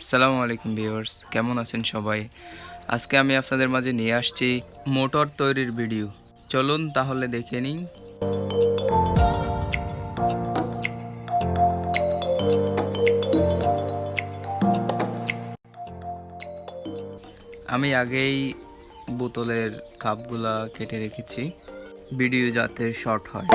আসসালামু আলাইকুম ভিউয়ার্স, কেমন আছেন সবাই? আজকে আমি আপনাদের মাঝে নিয়ে আসছি মোটর তৈরির ভিডিও। চলুন তাহলে দেখে নিই। আমি আগেই বোতলের কাপগুলা কেটে রেখেছি, ভিডিও যাতে শর্ট হয়।